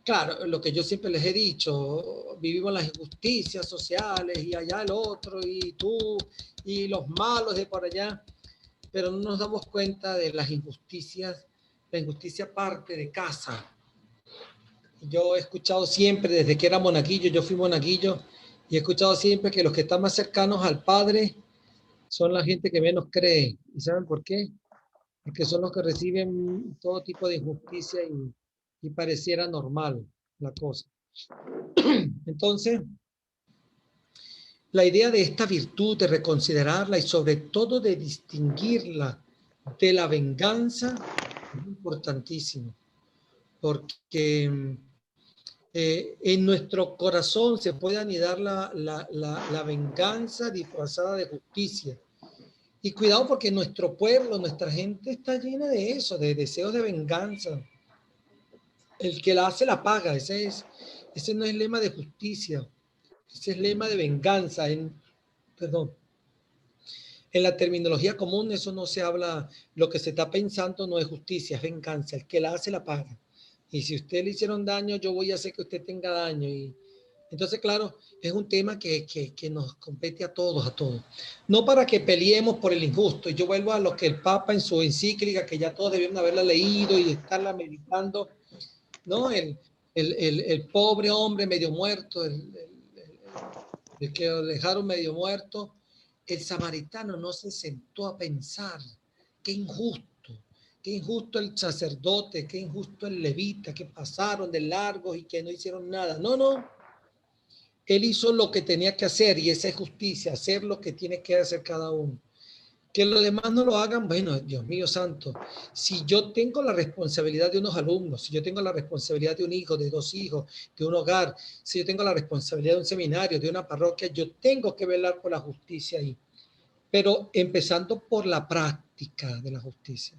claro, lo que yo siempre les he dicho, vivimos las injusticias sociales y allá el otro y tú y los malos de por allá, pero no nos damos cuenta de las injusticias. La injusticia parte de casa. Yo he escuchado siempre, desde que era monaguillo, yo fui monaguillo, y he escuchado siempre que los que están más cercanos al Padre son la gente que menos cree. ¿Y saben por qué? Porque son los que reciben todo tipo de injusticia y pareciera normal la cosa. Entonces, la idea de esta virtud, de reconsiderarla y sobre todo de distinguirla de la venganza es importantísimo, porque en nuestro corazón se puede anidar la venganza disfrazada de justicia. Y cuidado porque nuestro pueblo, nuestra gente está llena de eso, de deseos de venganza. El que la hace la paga, ese no es el lema de justicia, ese es el lema de venganza. Perdón, en la terminología común eso no se habla, lo que se está pensando no es justicia, es venganza, el que la hace la paga. Y si usted le hicieron daño, yo voy a hacer que usted tenga daño. Y entonces, claro, es un tema que nos compete a todos, a todos. No para que peleemos por el injusto. Y yo vuelvo a lo que el Papa en su encíclica, que ya todos debieron haberla leído y estarla meditando, ¿no? El pobre hombre medio muerto, el que lo dejaron medio muerto, el samaritano no se sentó a pensar, qué injusto el sacerdote, qué injusto el levita, que pasaron de largos y que no hicieron nada. No, no, él hizo lo que tenía que hacer y esa es justicia, hacer lo que tiene que hacer cada uno. Que los demás no lo hagan, bueno, Dios mío santo, si yo tengo la responsabilidad de unos alumnos, si yo tengo la responsabilidad de un hijo, de dos hijos, de un hogar, si yo tengo la responsabilidad de un seminario, de una parroquia, yo tengo que velar por la justicia ahí, pero empezando por la práctica de la justicia.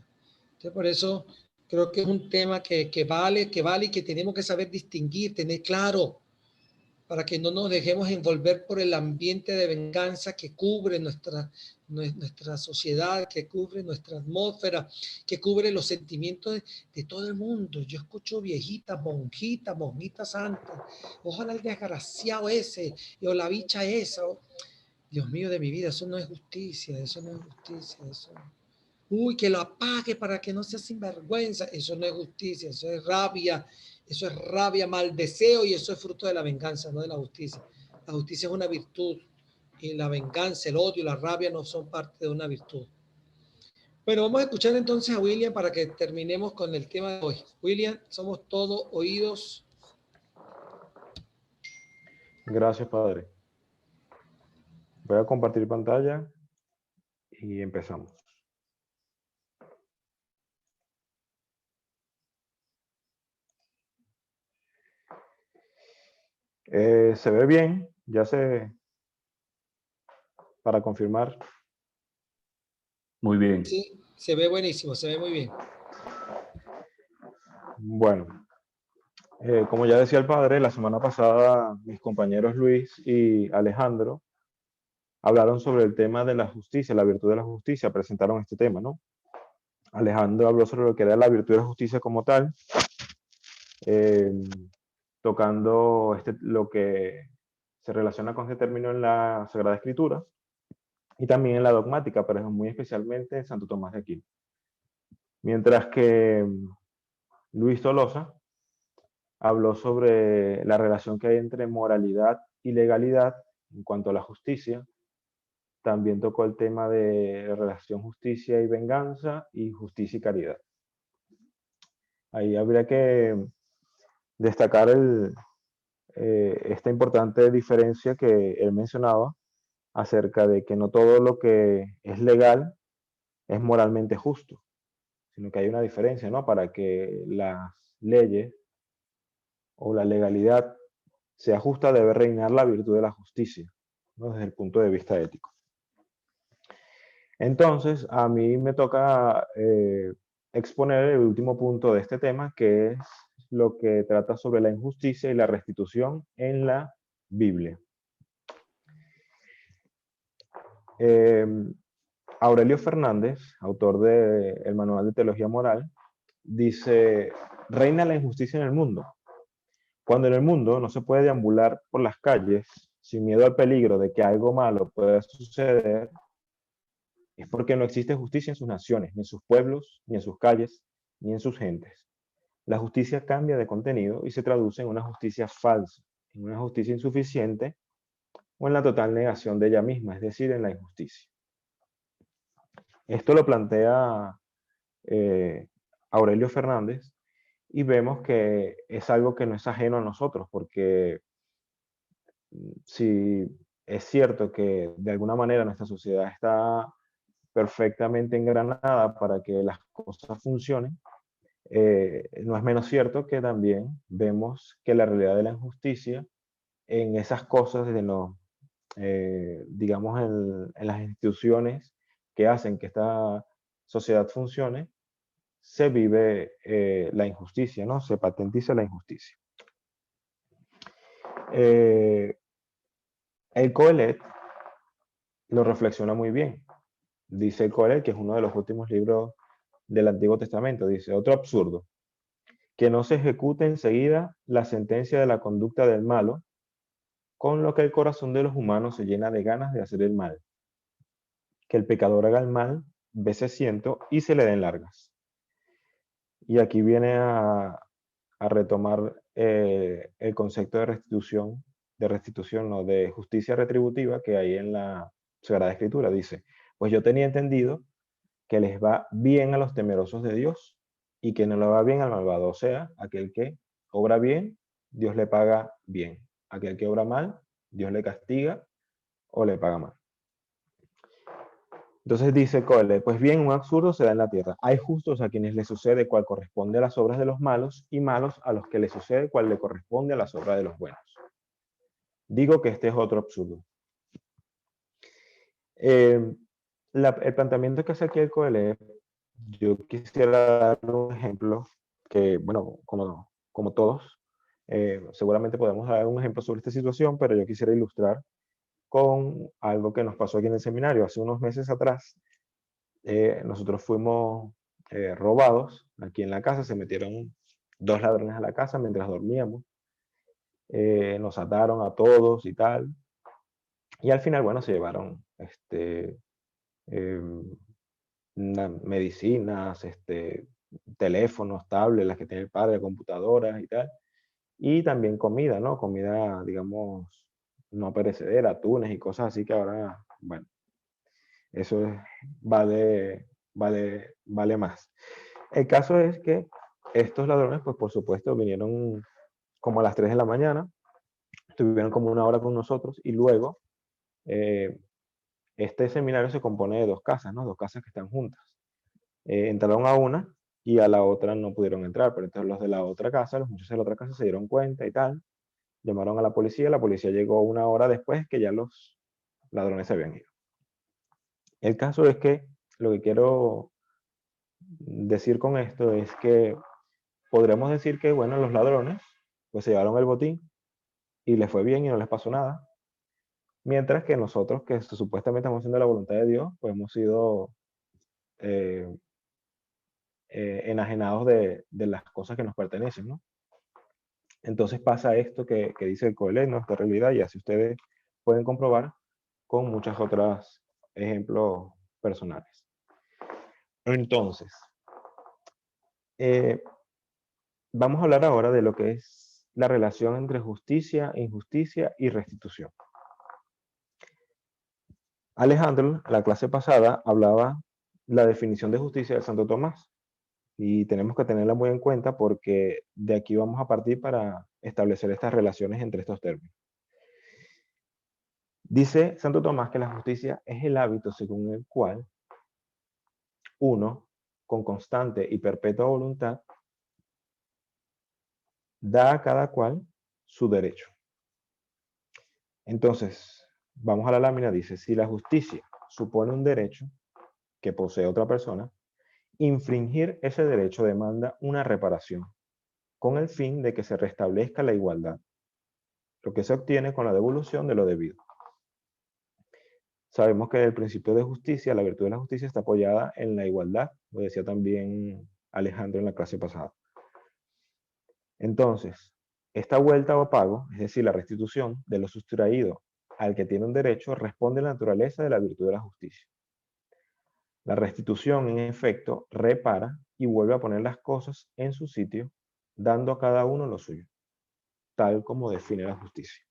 Entonces, por eso creo que es un tema que vale y que tenemos que saber distinguir, tener claro, para que no nos dejemos envolver por el ambiente de venganza que cubre nuestra sociedad, que cubre nuestra atmósfera, que cubre los sentimientos de todo el mundo. Yo escucho viejitas, monjitas santas, ojalá el desgraciado ese, o la bicha esa, Dios mío de mi vida, eso no es justicia, eso no es justicia, eso. Uy, que lo apague para que no sea sinvergüenza, eso no es justicia, eso es rabia, mal deseo y eso es fruto de la venganza, no de la justicia. La justicia es una virtud y la venganza, el odio, la rabia no son parte de una virtud. Bueno, vamos a escuchar entonces a William para que terminemos con el tema de hoy. William, somos todos oídos. Gracias, padre. Voy a compartir pantalla y empezamos. ¿Se ve bien? Para confirmar. Muy bien. Sí, se ve buenísimo, se ve muy bien. Bueno, como ya decía el padre, la semana pasada mis compañeros Luis y Alejandro hablaron sobre el tema de la justicia, la virtud de la justicia, presentaron este tema, ¿no? Alejandro habló sobre lo que era la virtud de la justicia como tal, tocando lo que se relaciona con este término en la Sagrada Escritura y también en la dogmática, pero muy especialmente en Santo Tomás de Aquino. Mientras que Luis Tolosa habló sobre la relación que hay entre moralidad y legalidad en cuanto a la justicia. También tocó el tema de la relación justicia y venganza y justicia y caridad. Ahí habría que destacar esta importante diferencia que él mencionaba acerca de que no todo lo que es legal es moralmente justo, sino que hay una diferencia, ¿no? Para que las leyes o la legalidad sea justa, debe reinar la virtud de la justicia, ¿no? Desde el punto de vista ético. Entonces, a mí me toca exponer el último punto de este tema, que es lo que trata sobre la injusticia y la restitución en la Biblia. Aurelio Fernández, autor del Manual de Teología Moral, dice: reina la injusticia en el mundo. Cuando en el mundo no se puede deambular por las calles sin miedo al peligro de que algo malo pueda suceder, es porque no existe justicia en sus naciones, ni en sus pueblos, ni en sus calles, ni en sus gentes. La justicia cambia de contenido y se traduce en una justicia falsa, en una justicia insuficiente o en la total negación de ella misma, es decir, en la injusticia. Esto lo plantea Aurelio Fernández y vemos que es algo que no es ajeno a nosotros, porque si es cierto que de alguna manera nuestra sociedad está perfectamente engranada para que las cosas funcionen, no es menos cierto que también vemos que la realidad de la injusticia en esas cosas, digamos, en las instituciones que hacen que esta sociedad funcione, se vive la injusticia, ¿no? Se patentiza la injusticia. El Coelet lo reflexiona muy bien. Dice el Coelet, que es uno de los últimos libros del Antiguo Testamento, dice, otro absurdo, que no se ejecute enseguida la sentencia de la conducta del malo, con lo que el corazón de los humanos se llena de ganas de hacer el mal. Que el pecador haga el mal, veces ciento, y se le den largas. Y aquí viene a retomar el concepto de restitución, no, de justicia retributiva que hay en la Sagrada Escritura. Dice, pues yo tenía entendido que les va bien a los temerosos de Dios y que no le va bien al malvado. O sea, aquel que obra bien, Dios le paga bien. Aquel que obra mal, Dios le castiga o le paga mal. Entonces dice Cole, pues bien, un absurdo se da en la tierra. Hay justos a quienes les sucede cual corresponde a las obras de los malos y malos a los que les sucede cual le corresponde a las obras de los buenos. Digo que este es otro absurdo. El planteamiento que hace aquí el Coelho, yo quisiera dar un ejemplo que, bueno, como todos, seguramente podemos dar un ejemplo sobre esta situación, pero yo quisiera ilustrar con algo que nos pasó aquí en el seminario. Hace unos meses atrás, nosotros fuimos robados aquí en la casa, se metieron 2 ladrones a la casa mientras dormíamos, nos ataron a todos y tal, y al final, bueno, se llevaron medicinas, teléfonos, tablets, las que tiene el padre, computadoras y tal, y también comida, ¿no? Comida, digamos, no perecedera, atunes y cosas así que ahora, bueno, eso vale más. El caso es que estos ladrones, pues por supuesto, vinieron como a las 3 de la mañana, estuvieron como 1 hora con nosotros y luego este seminario se compone de 2 casas, ¿no? 2 casas que están juntas. Entraron a una y a la otra no pudieron entrar, pero entonces los de la otra casa, los muchachos de la otra casa se dieron cuenta y tal, llamaron a la policía llegó 1 hora después que ya los ladrones se habían ido. El caso es que lo que quiero decir con esto es que podremos decir que, bueno, los ladrones pues se llevaron el botín y les fue bien y no les pasó nada, mientras que nosotros, que supuestamente estamos haciendo la voluntad de Dios, pues hemos sido enajenados de las cosas que nos pertenecen, ¿no? Entonces pasa esto que dice el Coelho, nuestra realidad, y así ustedes pueden comprobar con muchas otras ejemplos personales. Entonces, vamos a hablar ahora de lo que es la relación entre justicia, injusticia y restitución. Alejandro, la clase pasada, hablaba la definición de justicia de Santo Tomás y tenemos que tenerla muy en cuenta porque de aquí vamos a partir para establecer estas relaciones entre estos términos. Dice Santo Tomás que la justicia es el hábito según el cual uno, con constante y perpetua voluntad, da a cada cual su derecho. Entonces, vamos a la lámina, dice, si la justicia supone un derecho que posee otra persona, infringir ese derecho demanda una reparación, con el fin de que se restablezca la igualdad, lo que se obtiene con la devolución de lo debido. Sabemos que el principio de justicia, la virtud de la justicia, está apoyada en la igualdad, lo decía también Alejandro en la clase pasada. Entonces, Esta vuelta o pago, es decir, la restitución de lo sustraído al que tiene un derecho, responde a la naturaleza de la virtud de la justicia. La restitución, en efecto, repara y vuelve a poner las cosas en su sitio, dando a cada uno lo suyo, tal como define la justicia.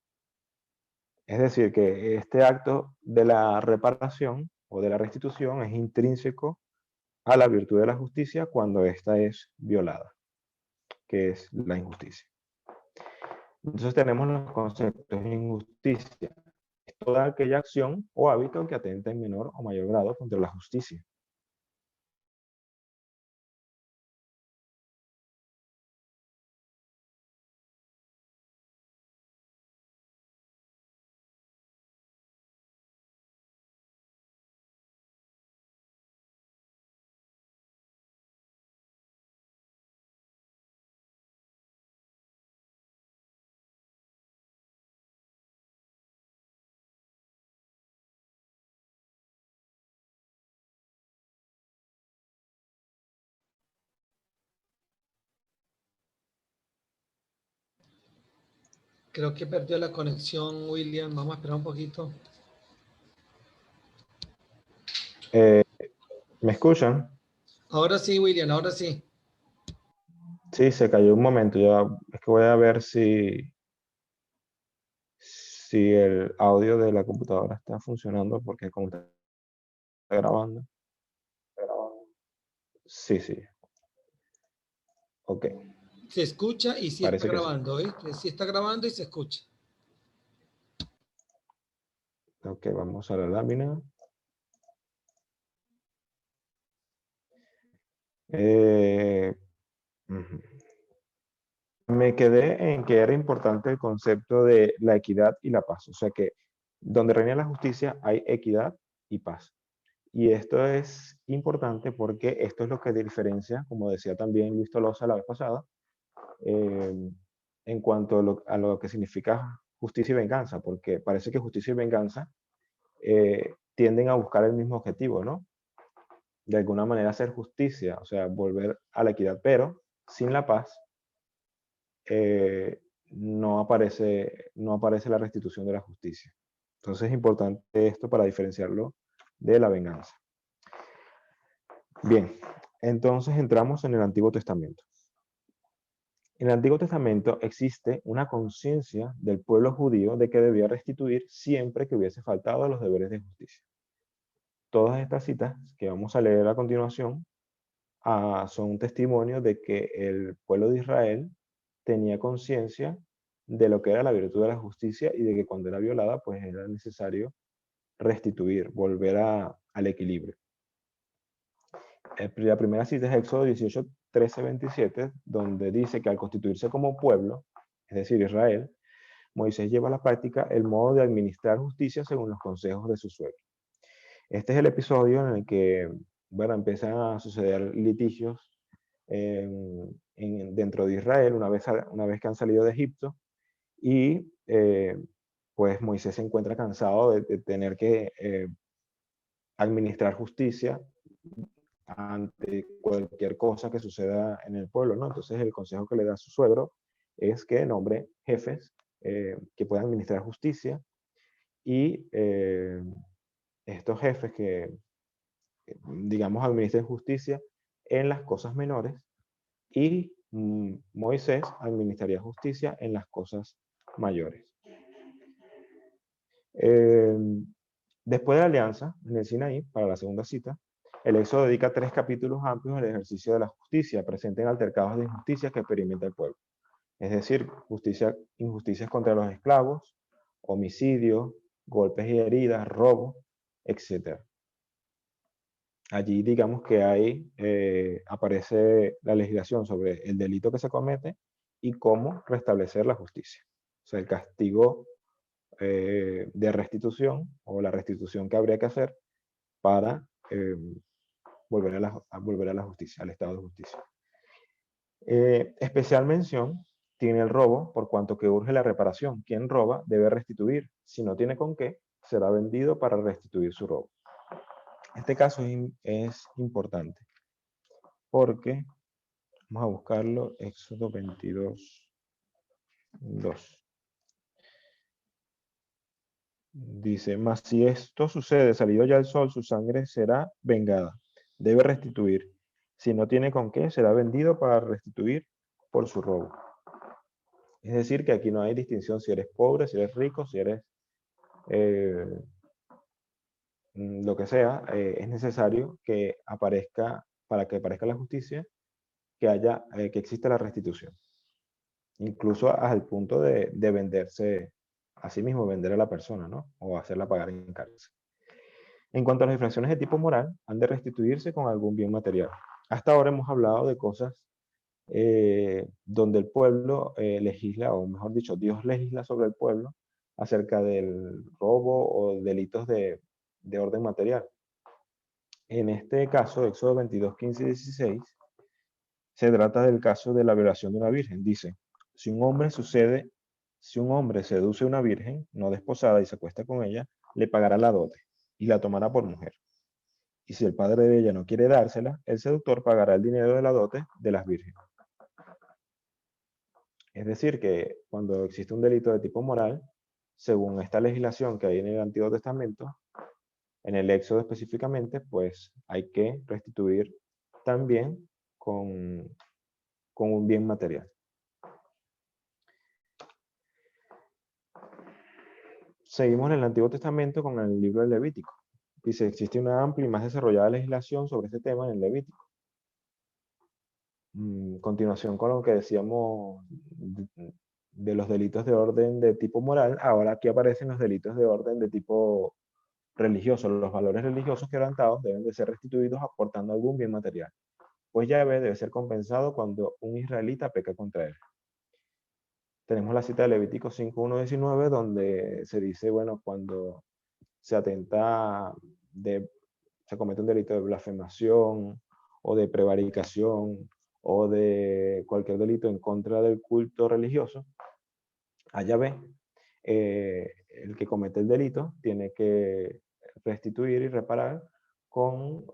Es decir, que este acto de la reparación o de la restitución es intrínseco a la virtud de la justicia cuando ésta es violada, que es la injusticia. Entonces tenemos los conceptos de injusticia. Es toda aquella acción o hábito que atenta en menor o mayor grado contra la justicia. Creo que perdió la conexión, William. Vamos a esperar un poquito. ¿Me escuchan? Ahora sí, William, ahora sí. Sí, se cayó un momento. Ya es que voy a ver si el audio de la computadora está funcionando, porque como está grabando. Sí, sí. Ok, Se escucha y sí está parece que sí. grabando, ¿oíste? Sí está grabando y se escucha. Ok, vamos a la lámina. Ujú. Me quedé en que era importante el concepto de la equidad y la paz. O sea que donde reina la justicia hay equidad y paz. Y esto es importante porque esto es lo que diferencia, como decía también Luis Tolosa la vez pasada, eh, en cuanto a lo que significa justicia y venganza, porque parece que justicia y venganza tienden a buscar el mismo objetivo, ¿no? De alguna manera hacer justicia, o sea, volver a la equidad, pero sin la paz no aparece la restitución de la justicia. Entonces es importante esto para diferenciarlo de la venganza. Bien, entonces entramos en el Antiguo Testamento. En el Antiguo Testamento existe una conciencia del pueblo judío de que debía restituir siempre que hubiese faltado a los deberes de justicia. Todas estas citas que vamos a leer a continuación son un testimonio de que el pueblo de Israel tenía conciencia de lo que era la virtud de la justicia y de que cuando era violada, pues era necesario restituir, volver al equilibrio. La primera cita es Éxodo 18, 13, 27, donde dice que al constituirse como pueblo, es decir, Israel, Moisés lleva a la práctica el modo de administrar justicia según los consejos de su suegro. Este es el episodio en el que, bueno, empiezan a suceder litigios dentro de Israel una vez que han salido de Egipto, y pues Moisés se encuentra cansado de tener que administrar justicia ante cualquier cosa que suceda en el pueblo, ¿no? Entonces el consejo que le da a su suegro es que nombre jefes que puedan administrar justicia, y estos jefes que, digamos, administren justicia en las cosas menores, y Moisés administraría justicia en las cosas mayores. Después de la alianza en el Sinaí, para la segunda cita, el Éxodo dedica 3 capítulos amplios al ejercicio de la justicia, presente en altercados de injusticia que experimenta el pueblo. Es decir, injusticias contra los esclavos, homicidios, golpes y heridas, robo, etc. Allí digamos que ahí aparece la legislación sobre el delito que se comete y cómo restablecer la justicia. O sea, el castigo de restitución, o la restitución que habría que hacer para volver a la justicia, al estado de justicia. Especial mención tiene el robo, por cuanto que urge la reparación. Quien roba debe restituir. Si no tiene con qué, será vendido para restituir su robo. Este caso es importante porque, vamos a buscarlo, Éxodo 22. 2. Dice, mas si esto sucede, salido ya el sol, su sangre será vengada. Debe restituir. Si no tiene con qué, será vendido para restituir por su robo. Es decir, que aquí no hay distinción si eres pobre, si eres rico, si eres lo que sea. Es necesario que aparezca, para que aparezca la justicia, que exista la restitución. Incluso hasta el punto de venderse a sí mismo, vender a la persona, ¿no? O hacerla pagar en cárcel. En cuanto a las infracciones de tipo moral, han de restituirse con algún bien material. Hasta ahora hemos hablado de cosas donde el pueblo legisla, o mejor dicho, Dios legisla sobre el pueblo acerca del robo o delitos de orden material. En este caso, Éxodo 22, 15 y 16, se trata del caso de la violación de una virgen. Dice, si un hombre seduce a una virgen no desposada y se acuesta con ella, le pagará la dote y la tomará por mujer. Y si el padre de ella no quiere dársela, el seductor pagará el dinero de la dote de las vírgenes. Es decir, que cuando existe un delito de tipo moral, según esta legislación que hay en el Antiguo Testamento, en el Éxodo específicamente, pues hay que restituir también con un bien material. Seguimos en el Antiguo Testamento con el libro del Levítico. Dice, existe una amplia y más desarrollada legislación sobre este tema en el Levítico. Continuación con lo que decíamos de los delitos de orden de tipo moral, ahora aquí aparecen los delitos de orden de tipo religioso. Los valores religiosos quebrantados deben de ser restituidos aportando algún bien material, pues Yahvé debe ser compensado cuando un israelita peca contra él. Tenemos la cita de Levítico 5:1-19, donde se dice, bueno, cuando se se comete un delito de blasfemación o de prevaricación o de cualquier delito en contra del culto religioso, a Yahvé, el que comete el delito tiene que restituir y reparar con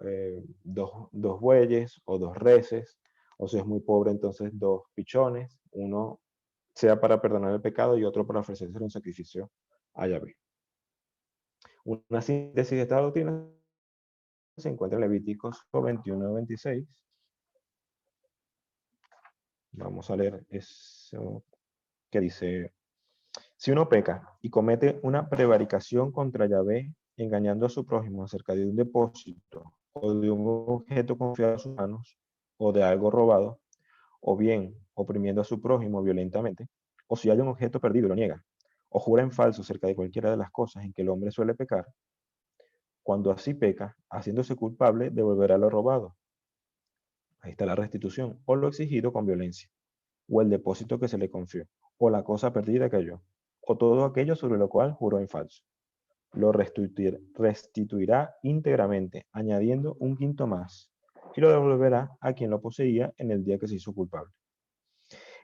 dos bueyes o 2 reses, o si es muy pobre, entonces 2 pichones, uno sea para perdonar el pecado y otro para ofrecerse un sacrificio a Yahvé. Una síntesis de esta doctrina se encuentra en Levíticos 21-26. Vamos a leer eso que dice, si uno peca y comete una prevaricación contra Yahvé, engañando a su prójimo acerca de un depósito o de un objeto confiado a sus manos o de algo robado, o bien oprimiendo a su prójimo violentamente, o si hay un objeto perdido y lo niega, o jura en falso acerca de cualquiera de las cosas en que el hombre suele pecar, cuando así peca, haciéndose culpable, devolverá lo robado. Ahí está la restitución, o lo exigido con violencia, o el depósito que se le confió, o la cosa perdida que halló, o todo aquello sobre lo cual juró en falso. Lo restituirá íntegramente, añadiendo un quinto más, y lo devolverá a quien lo poseía en el día que se hizo culpable.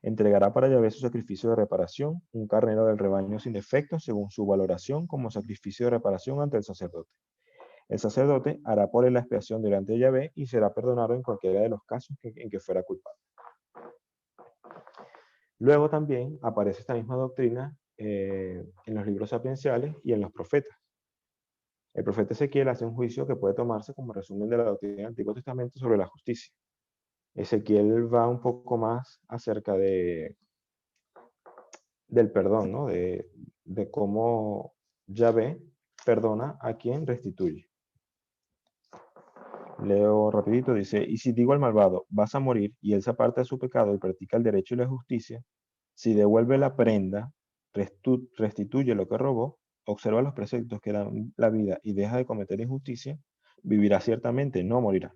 Entregará para Yahvé su sacrificio de reparación, un carnero del rebaño sin defecto, según su valoración, como sacrificio de reparación ante el sacerdote. El sacerdote hará por él la expiación delante de Yahvé y será perdonado en cualquiera de los casos en que fuera culpable. Luego también aparece esta misma doctrina en los libros sapienciales y en los profetas. El profeta Ezequiel hace un juicio que puede tomarse como resumen de la doctrina del Antiguo Testamento sobre la justicia. Ezequiel va un poco más acerca del perdón, ¿no? De cómo Yahvé perdona a quien restituye. Leo rapidito, dice, y si digo al malvado, vas a morir, y él se aparta de su pecado y practica el derecho y la justicia, si devuelve la prenda, restituye lo que robó, observa los preceptos que dan la vida y deja de cometer injusticia, vivirá ciertamente, no morirá.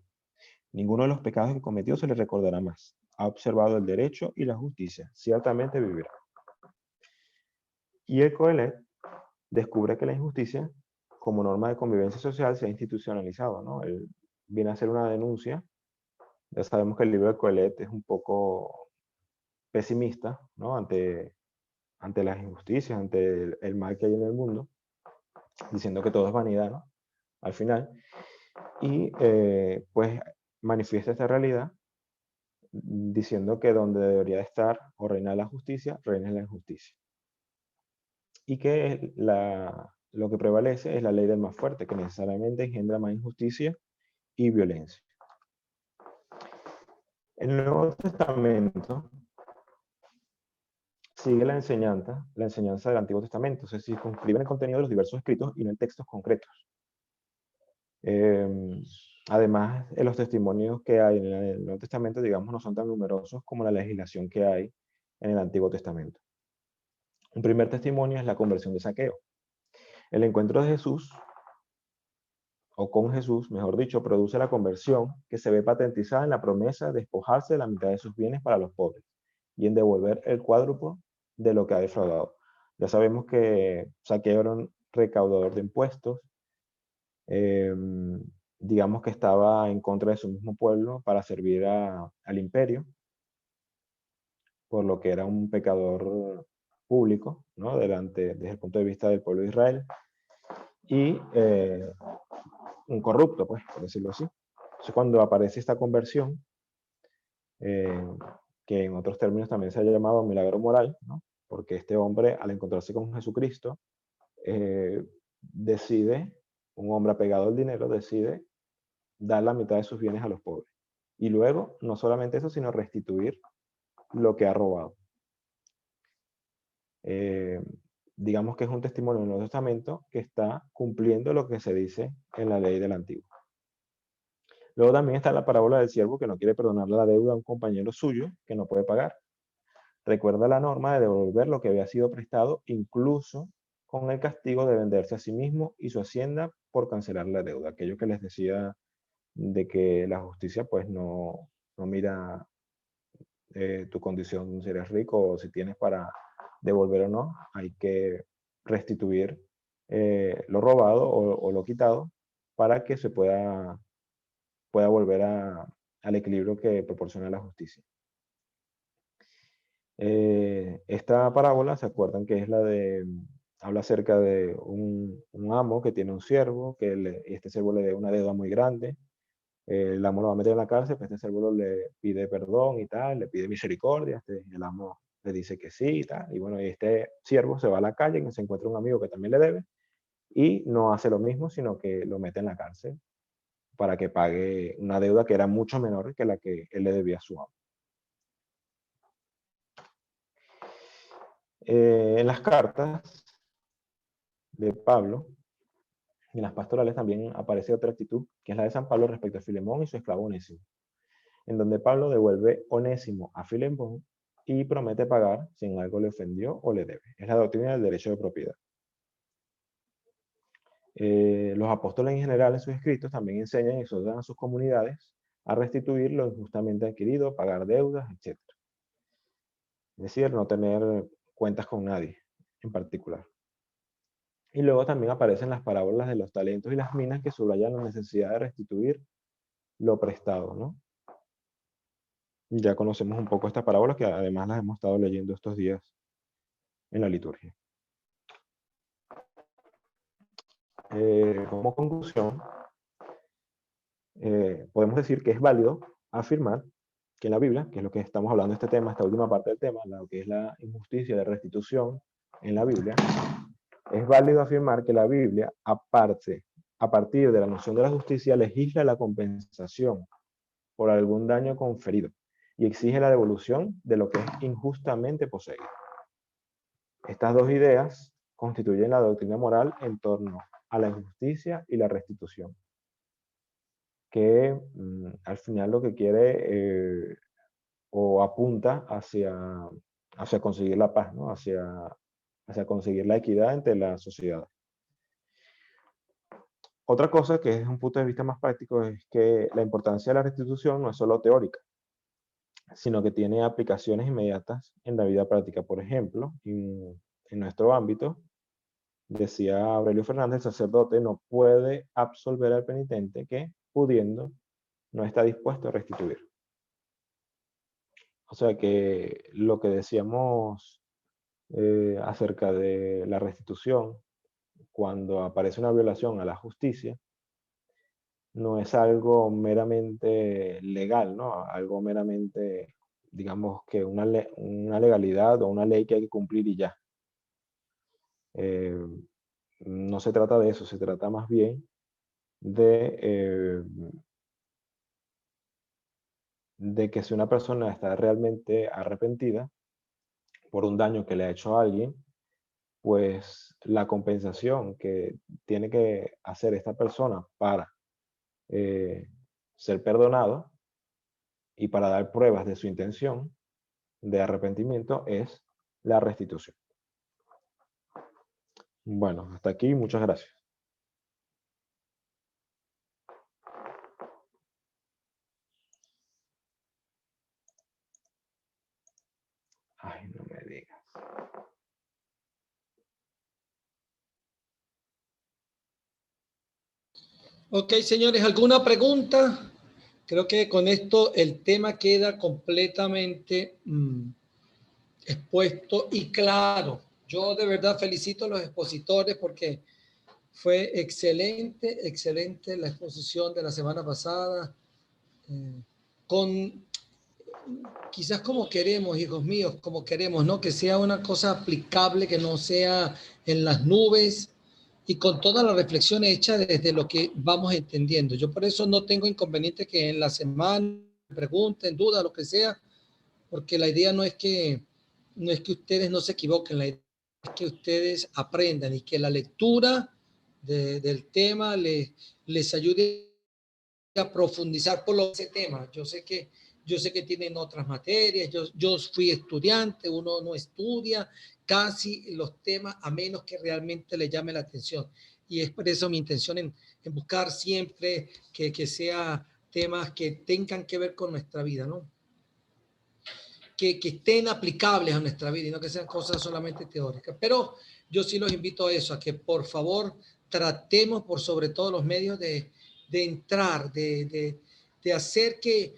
Ninguno de los pecados que cometió se le recordará más. Ha observado el derecho y la justicia, ciertamente vivirá. Y el Coelet descubre que la injusticia, como norma de convivencia social, se ha institucionalizado, ¿no? Él viene a hacer una denuncia. Ya sabemos que el libro de Coelet es un poco pesimista, ¿no? Ante las injusticias, ante el mal que hay en el mundo, diciendo que todo es vanidad, ¿no? Al final. Y pues manifiesta esta realidad diciendo que donde debería de estar o reinar la justicia, reina la injusticia. Y que lo que prevalece es la ley del más fuerte, que necesariamente engendra más injusticia y violencia. El Nuevo Testamento sigue la enseñanza del Antiguo Testamento, se circunscribe en el contenido de los diversos escritos y no en textos concretos. Además, los testimonios que hay en el Nuevo Testamento, digamos, no son tan numerosos como la legislación que hay en el Antiguo Testamento. Un primer testimonio es la conversión de Zaqueo. El encuentro de Jesús, o con Jesús, mejor dicho, produce la conversión que se ve patentizada en la promesa de despojarse de la mitad de sus bienes para los pobres y en devolver el cuádruple de lo que ha defraudado. Ya sabemos que Zaqueo era un recaudador de impuestos, digamos que estaba en contra de su mismo pueblo para servir al imperio, por lo que era un pecador público, ¿no? Desde el punto de vista del pueblo de Israel, y un corrupto, pues, por decirlo así. Entonces, cuando aparece esta conversión, que en otros términos también se ha llamado milagro moral, ¿no? Porque este hombre, al encontrarse con Jesucristo, decide, un hombre apegado al dinero, decide dar la mitad de sus bienes a los pobres. Y luego, no solamente eso, sino restituir lo que ha robado. Digamos que es un testimonio del Nuevo Testamento que está cumpliendo lo que se dice en la ley del Antiguo. Luego también está la parábola del siervo que no quiere perdonarle la deuda a un compañero suyo que no puede pagar. Recuerda la norma de devolver lo que había sido prestado, incluso con el castigo de venderse a sí mismo y su hacienda por cancelar la deuda. Aquello que les decía de que la justicia pues no mira tu condición, si eres rico o si tienes para devolver o no. Hay que restituir lo robado o lo quitado para que se pueda volver al equilibrio que proporciona la justicia. Esta parábola, ¿se acuerdan que es la de, habla acerca de un amo que tiene un siervo, que este siervo le dé una deuda muy grande, el amo lo va a meter en la cárcel, pues este siervo le pide perdón y tal, le pide misericordia, el amo le dice que sí y tal, y bueno, y este siervo se va a la calle y se encuentra un amigo que también le debe, y no hace lo mismo, sino que lo mete en la cárcel para que pague una deuda que era mucho menor que la que él le debía a su amo. En las cartas de Pablo, en las pastorales también aparece otra actitud, que es la de San Pablo respecto a Filemón y su esclavo Onésimo, en donde Pablo devuelve Onésimo a Filemón y promete pagar si en algo le ofendió o le debe. Es la doctrina del derecho de propiedad. Los apóstoles en general en sus escritos también enseñan y exhortan a sus comunidades a restituir lo injustamente adquirido, pagar deudas, etc. Es decir, no tener cuentas con nadie en particular. Y luego también aparecen las parábolas de los talentos y las minas que subrayan la necesidad de restituir lo prestado, ¿no? Ya conocemos un poco estas parábolas que además las hemos estado leyendo estos días en la liturgia. Como conclusión, podemos decir que es válido afirmar que en la Biblia, que es lo que estamos hablando de este tema, esta última parte del tema, lo que es la injusticia de restitución en la Biblia, es válido afirmar que la Biblia, a partir de la noción de la justicia, legisla la compensación por algún daño conferido y exige la devolución de lo que es injustamente poseído. Estas dos ideas constituyen la doctrina moral en torno a la injusticia y la restitución, que al final lo que quiere o apunta hacia conseguir la paz, ¿no? hacia conseguir la equidad entre la sociedad. Otra cosa que es un punto de vista más práctico es que la importancia de la restitución no es solo teórica, sino que tiene aplicaciones inmediatas en la vida práctica. Por ejemplo, en nuestro ámbito, decía Aurelio Fernández, el sacerdote no puede absolver al penitente que, pudiendo, no está dispuesto a restituir. O sea que lo que decíamos acerca de la restitución, cuando aparece una violación a la justicia, no es algo meramente legal, ¿no? Algo meramente, digamos que una legalidad o una ley que hay que cumplir y ya. Eh, no se trata de eso, se trata más bien de que si una persona está realmente arrepentida por un daño que le ha hecho a alguien, pues la compensación que tiene que hacer esta persona para eh, ser perdonado y para dar pruebas de su intención de arrepentimiento es la restitución. Bueno, hasta aquí, muchas gracias. Ay, no me digas. Ok, señores, ¿alguna pregunta? Creo que con esto el tema queda completamente expuesto y claro. Yo de verdad felicito a los expositores porque fue excelente, excelente la exposición de la semana pasada. Con quizás como queremos, hijos míos, como queremos, ¿no? Que sea una cosa aplicable, que no sea en las nubes y con toda la reflexión hecha desde lo que vamos entendiendo. Yo por eso no tengo inconveniente que en la semana pregunten, dudas, lo que sea, porque la idea no es que ustedes no se equivoquen, la idea es que ustedes aprendan y que la lectura del tema les ayude a profundizar por ese tema. Yo sé que tienen otras materias, yo fui estudiante, uno no estudia casi los temas a menos que realmente le llame la atención. Y es por eso mi intención en buscar siempre que sea temas que tengan que ver con nuestra vida, ¿no? Que estén aplicables a nuestra vida y no que sean cosas solamente teóricas. Pero yo sí los invito a eso, a que por favor tratemos por sobre todos los medios de entrar, de hacer que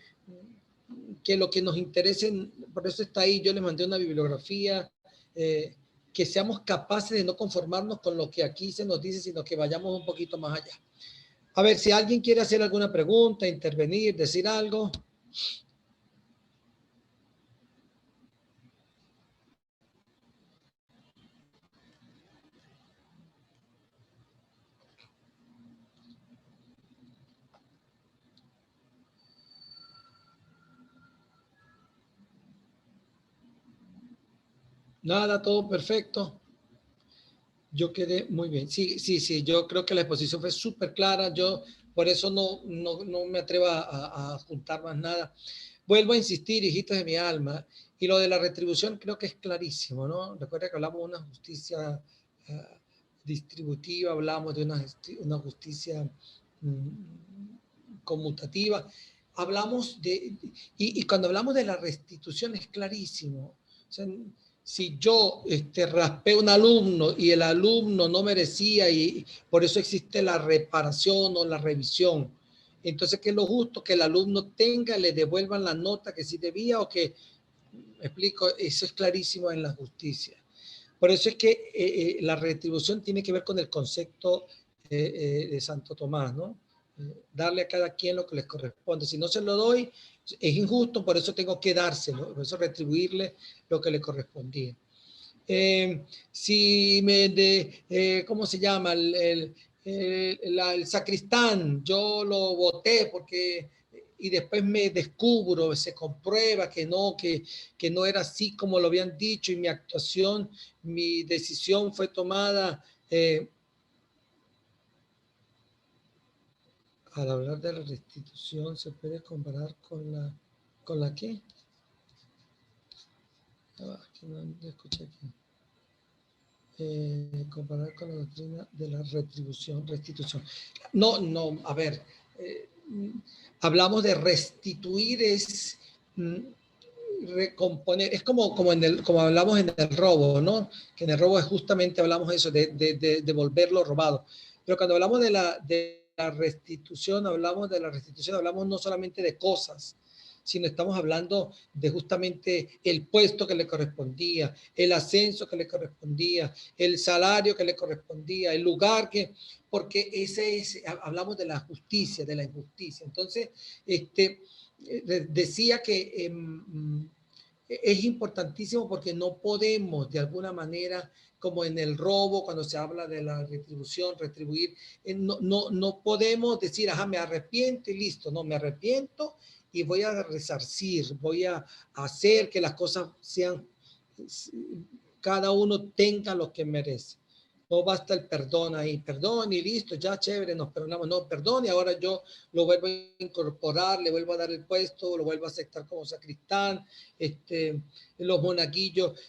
lo que nos interese, por eso está ahí, yo les mandé una bibliografía, que seamos capaces de no conformarnos con lo que aquí se nos dice, sino que vayamos un poquito más allá. A ver, si alguien quiere hacer alguna pregunta, intervenir, decir algo. Nada, todo perfecto. Yo quedé muy bien. Sí, sí, sí, yo creo que la exposición fue súper clara. Yo por eso no me atrevo a juntar más nada. Vuelvo a insistir, hijitos de mi alma, y lo de la retribución creo que es clarísimo, ¿no? Recuerda que hablamos de una justicia distributiva, hablamos de una justicia conmutativa. Hablamos y cuando hablamos de la restitución es clarísimo. O sea, si yo raspé a un alumno y el alumno no merecía y por eso existe la reparación o la revisión, entonces ¿qué es lo justo? Que el alumno tenga, le devuelvan la nota que sí debía o que, me explico, eso es clarísimo en la justicia. Por eso es que la retribución tiene que ver con el concepto de Santo Tomás, ¿no? Darle a cada quien lo que les corresponde. Si no se lo doy, es injusto, por eso tengo que dárselo, por eso retribuirle lo que le correspondía. Si ¿cómo se llama? El sacristán, yo lo voté porque y después me descubro, se comprueba que no era así como lo habían dicho y mi actuación, mi decisión fue tomada al hablar de la restitución, ¿se puede comparar con la qué? Que no escuché aquí. Comparar con la doctrina de la restitución. No, a ver, hablamos de restituir, es recomponer, es como hablamos en el robo, ¿no? Que en el robo es justamente hablamos eso, de devolver lo robado. Pero cuando hablamos de la restitución, hablamos no solamente de cosas, sino estamos hablando de justamente el puesto que le correspondía, el ascenso que le correspondía, el salario que le correspondía, el lugar que, porque ese es, hablamos de la justicia, de la injusticia. Entonces, decía que es importantísimo porque no podemos de alguna manera, como en el robo, cuando se habla de la retribución, retribuir, no podemos decir, ajá, me arrepiento y listo. No, me arrepiento y voy a resarcir, voy a hacer que las cosas sean, cada uno tenga lo que merece. No basta el perdón ahí, perdón y listo, ya chévere, nos perdonamos. No, perdón y ahora yo lo vuelvo a incorporar, le vuelvo a dar el puesto, lo vuelvo a aceptar como sacristán, los monaguillos.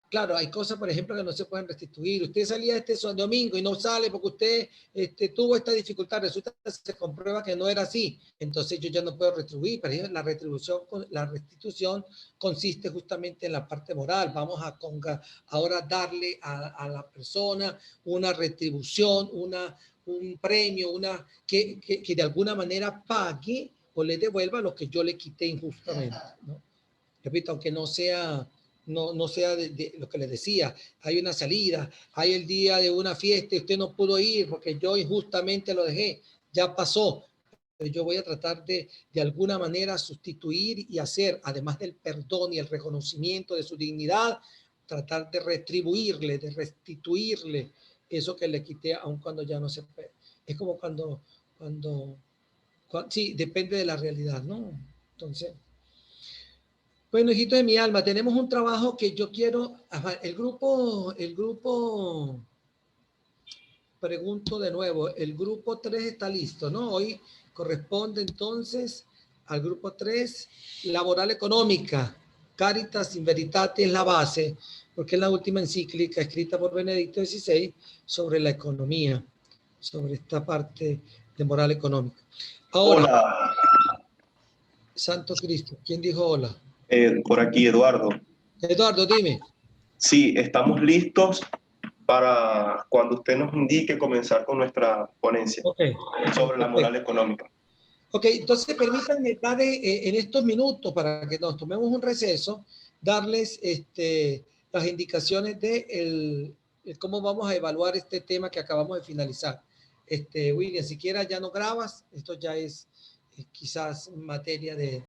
Claro, hay cosas, por ejemplo, que no se pueden restituir. Usted salía este domingo y no sale porque usted tuvo esta dificultad. Resulta que se comprueba que no era así. Entonces yo ya no puedo retribuir. Pero la restitución consiste justamente en la parte moral. Vamos a ahora darle a la persona una retribución, un premio, que de alguna manera pague o le devuelva lo que yo le quité injustamente, ¿no? Repito, aunque no sea de lo que le decía, hay una salida, hay el día de una fiesta y usted no pudo ir porque yo injustamente lo dejé, ya pasó. Pero yo voy a tratar de alguna manera sustituir y hacer, además del perdón y el reconocimiento de su dignidad, tratar de retribuirle, de restituirle eso que le quité, aun cuando ya no se puede. Es como cuando sí, depende de la realidad, ¿no? Entonces, bueno, hijito de mi alma, tenemos un trabajo que yo quiero, el grupo, pregunto de nuevo, el grupo 3 está listo, ¿no? Hoy corresponde entonces al grupo 3, laboral económica, Caritas in Veritate es la base, porque es la última encíclica escrita por Benedicto XVI sobre la economía, sobre esta parte de moral económica. Ahora, hola. Santo Cristo, ¿quién dijo hola? Por aquí, Eduardo. Eduardo, dime. Sí, estamos listos para cuando usted nos indique comenzar con nuestra ponencia sobre la moral económica. Ok, entonces permítanme dar en estos minutos, para que nos tomemos un receso, darles las indicaciones de cómo vamos a evaluar este tema que acabamos de finalizar. William, siquiera ya no grabas, esto ya es quizás materia de